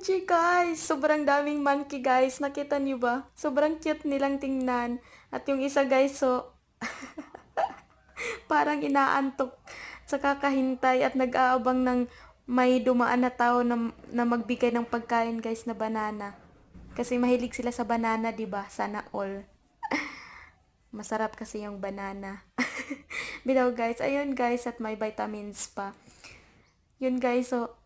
OMG guys! Sobrang daming monkey guys. Nakita niyo ba? Sobrang cute nilang tingnan. At yung isa guys, so parang inaantok sa kakahintay at nag-aabang ng may dumaan na tao na magbigay ng pagkain guys na banana. Kasi mahilig sila sa banana, 'di ba? Sana all. Masarap kasi yung banana. Bitaw guys, ayun guys at may vitamins pa. Yun guys, so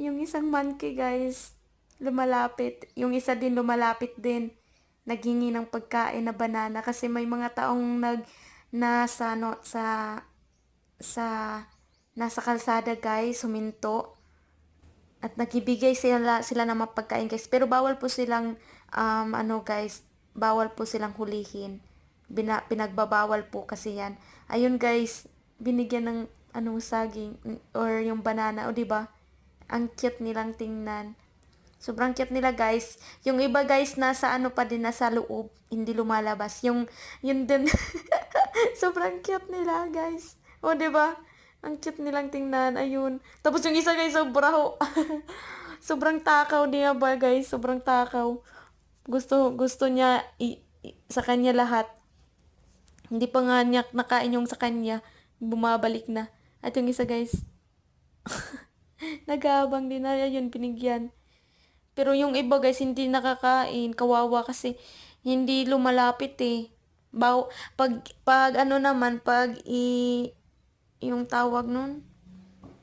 yung isang monkey guys lumalapit, yung isa din lumalapit din. Naghingi ng pagkain na banana kasi may mga taong nasa no sa nasa kalsada guys, huminto at nagbibigay sila ng mapagkain guys. Pero bawal po silang ano guys, bawal po silang hulihin. Pinagbabawal po kasi yan. Ayun guys, binigyan ng anong saging or yung banana, o di ba? Ang cute nilang tingnan. Sobrang cute nila guys. Yung iba guys nasa ano pa din, nasa loob, hindi lumalabas. Yung yun din. Sobrang cute nila guys. O di ba? Ang cute nilang tingnan. Ayun. Tapos yung isa guys, sobrang takaw niya ba guys? Sobrang takaw. Gusto niya sa kanya lahat. Hindi pa nga niya nakain yung sa kanya. Bumabalik na. At yung isa guys, nag-aabang din na yun, binigyan. Pero yung iba guys, hindi nakakain. Kawawa kasi hindi lumalapit eh. Pag ano naman, yung tawag nun,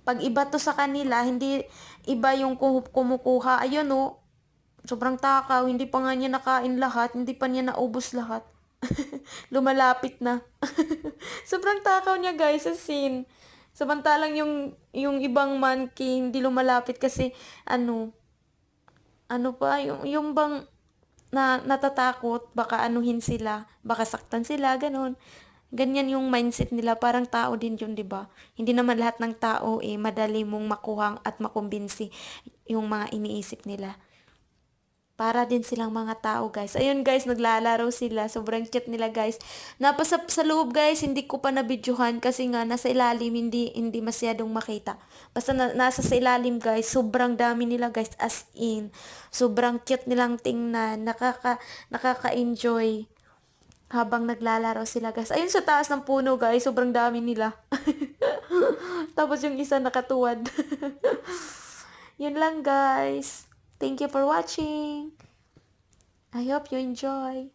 pag iba to sa kanila, hindi iba yung kumukuha. Ayun oh, sobrang takaw, hindi pa nga niya nakain lahat, hindi pa niya naubos lahat. Lumalapit na. Sobrang takaw niya guys, as in. Samantalang yung ibang monkey hindi lumalapit kasi ano pa, yung bang natatakot, baka anuhin sila, baka saktan sila, ganun. Ganyan yung mindset nila, parang tao din yun, 'di ba? Hindi naman lahat ng tao madali mong makuhang at makumbinsi yung mga iniisip nila. Para din silang mga tao, guys. Ayun, guys, naglalaro sila. Sobrang cute nila, guys. Sa loob, guys, hindi ko pa nabidyohan kasi nga nasa ilalim, hindi masyadong makita. Basta nasa sa ilalim, guys, sobrang dami nila, guys, as in. Sobrang cute nilang tingnan. Nakaka-enjoy habang naglalaro sila, guys. Ayun sa taas ng puno, guys, sobrang dami nila. Tapos yung isa nakatuwad. Yun lang, guys. Thank you for watching. I hope you enjoy.